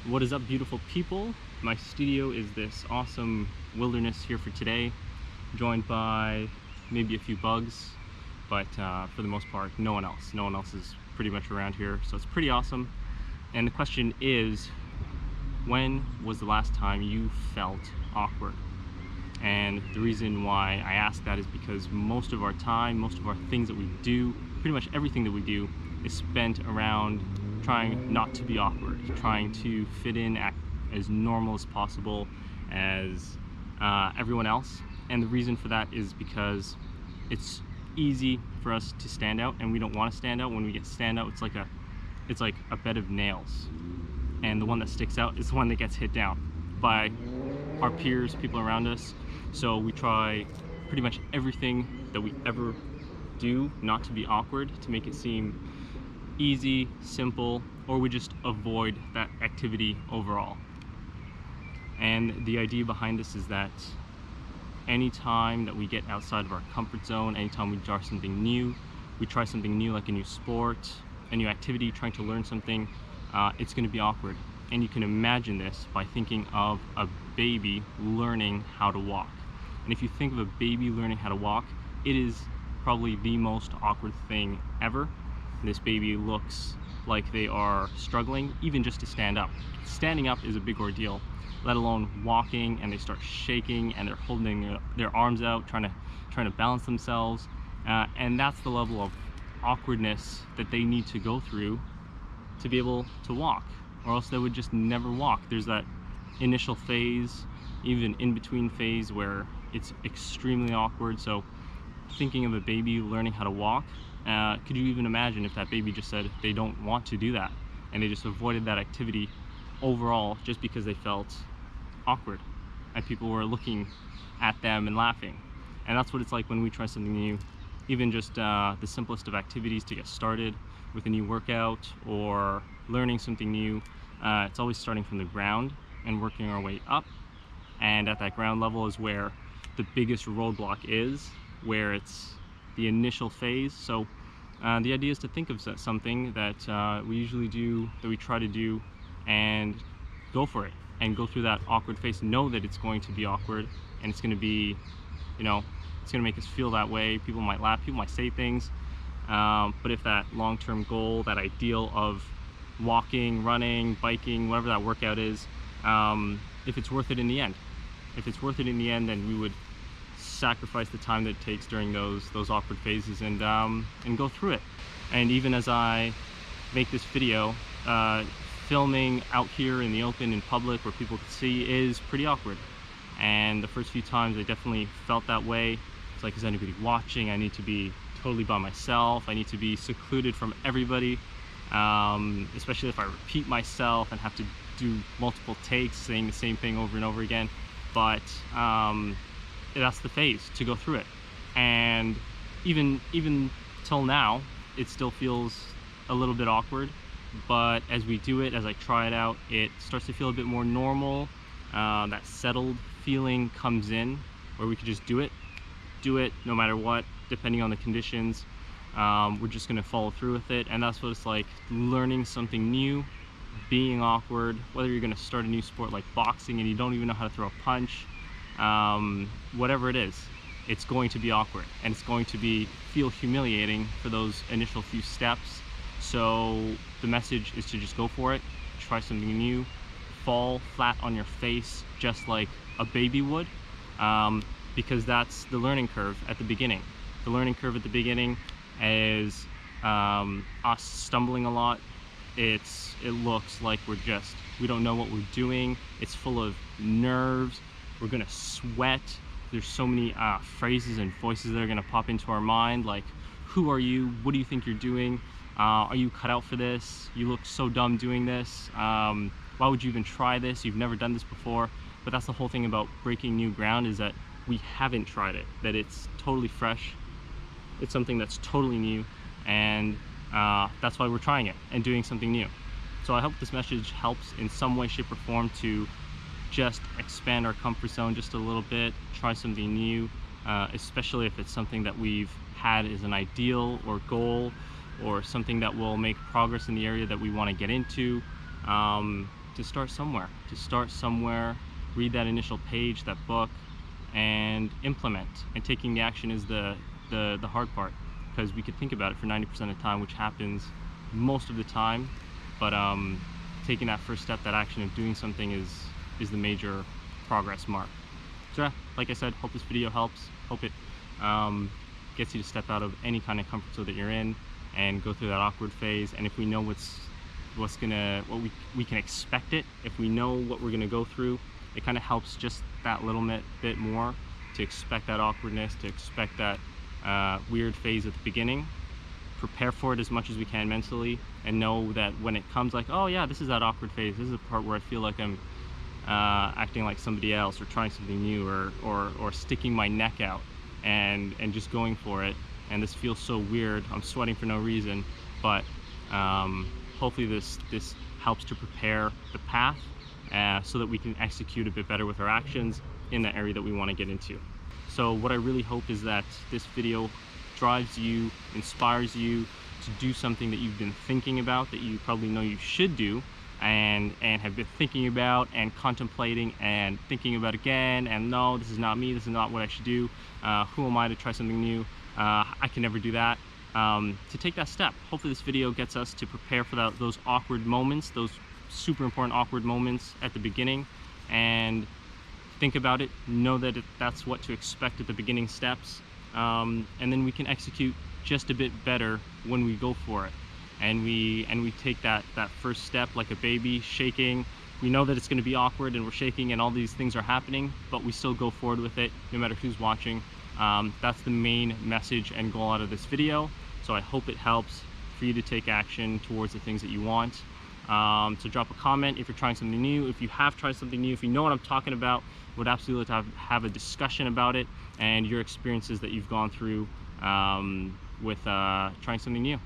What is up, beautiful people? My studio is this awesome wilderness here for today, joined by maybe a few bugs, but for the most part, no one else. No one else is pretty much around here, so it's pretty awesome. And the question is, when was the last time you felt awkward? And the reason why I ask that is because most of our time, most of our things that we do, pretty much everything that we do is spent around trying not to be awkward, trying to fit in, act as normal as possible as everyone else. And the reason for that is because it's easy for us to stand out, and we don't want to stand out. When we get stand out, it's like a bed of nails, and the one that sticks out is the one that gets hit down by our peers, people around us. So we try pretty much everything that we ever do not to be awkward, to make it seem easy, simple, or we just avoid that activity overall. And the idea behind this is that anytime that we get outside of our comfort zone, anytime we try something new like a new sport, a new activity, trying to learn something, it's going to be awkward. And you can imagine this by thinking of a baby learning how to walk. And if you think of a baby learning how to walk, it is probably the most awkward thing ever. This baby looks like they are struggling even just to stand up. Standing up is a big ordeal, let alone walking, and they start shaking and they're holding their arms out, trying to balance themselves. And that's the level of awkwardness that they need to go through to be able to walk, or else they would just never walk. There's that initial phase, even in between phase, where it's extremely awkward. So thinking of a baby learning how to walk, could you even imagine if that baby just said they don't want to do that and they just avoided that activity overall just because they felt awkward and people were looking at them and laughing? And that's what it's like when we try something new. Even just the simplest of activities to get started with a new workout or learning something new, it's always starting from the ground and working our way up. And at that ground level is where the biggest roadblock is, where it's the initial phase. So the idea is to think of something that we usually do, that we try to do, and go for it and go through that awkward phase. Know that it's going to be awkward, and it's going to be, it's going to make us feel that way. People might laugh, people might say things, but if that long-term goal, that ideal of walking, running, biking, whatever that workout is, if it's worth it in the end, then we would sacrifice the time that it takes during those awkward phases and go through it. And even as I make this video, filming out here in the open, in public, where people can see, is pretty awkward. And the first few times I definitely felt that way. It's like, is anybody watching? I need to be totally by myself. I need to be secluded from everybody, especially if I repeat myself and have to do multiple takes saying the same thing over and over again. But that's the phase, to go through it. And even till now, it still feels a little bit awkward, but as we do it, as I try it out, it starts to feel a bit more normal. That settled feeling comes in, where we could just do it no matter what, depending on the conditions. We're just going to follow through with it. And that's what it's like, learning something new, being awkward. Whether you're going to start a new sport like boxing and you don't even know how to throw a punch, whatever it is, it's going to be awkward, and it's going to feel humiliating for those initial few steps. So the message is to just go for it, try something new, fall flat on your face just like a baby would, because that's the learning curve at the beginning. The learning curve at the beginning is us stumbling a lot. It looks like we don't know what we're doing. It's full of nerves. We're gonna sweat. There's so many phrases and voices that are gonna pop into our mind, like, who are you? What do you think you're doing? Are you cut out for this? You look so dumb doing this. Why would you even try this? You've never done this before. But that's the whole thing about breaking new ground, is that we haven't tried it, that it's totally fresh. It's something that's totally new, and that's why we're trying it and doing something new. So I hope this message helps in some way, shape, or form to just expand our comfort zone just a little bit, try something new, especially if it's something that we've had as an ideal or goal, or something that will make progress in the area that we want to get into. to start somewhere, read that initial page, that book, and implement. And taking the action is the hard part, because we could think about it for 90% of the time, which happens most of the time, but taking that first step, that action of doing something, is the major progress mark. So yeah, like I said, hope this video helps. Hope it gets you to step out of any kind of comfort zone that you're in and go through that awkward phase. And if we know what we can expect it, if we know what we're gonna go through, it kind of helps just that little bit more to expect that awkwardness, to expect that weird phase at the beginning, prepare for it as much as we can mentally, and know that when it comes, like, oh yeah, this is that awkward phase, this is the part where I feel like I'm acting like somebody else, or trying something new, or sticking my neck out and just going for it, and this feels so weird, I'm sweating for no reason. But hopefully this helps to prepare the path so that we can execute a bit better with our actions in the area that we want to get into. So what I really hope is that this video drives you, inspires you to do something that you've been thinking about, that you probably know you should do, and have been thinking about and contemplating and thinking about again, and no, this is not me, this is not what I should do, who am I to try something new, I can never do that, to take that step. Hopefully this video gets us to prepare for those awkward moments, those super important awkward moments at the beginning, and think about it, know that that's what to expect at the beginning steps, and then we can execute just a bit better when we go for it. And we take that first step like a baby, shaking. We know that it's going to be awkward, and we're shaking, and all these things are happening, but we still go forward with it, no matter who's watching. That's the main message and goal out of this video. So I hope it helps for you to take action towards the things that you want. So drop a comment if you're trying something new. If you have tried something new, if you know what I'm talking about, would absolutely have a discussion about it and your experiences that you've gone through with trying something new.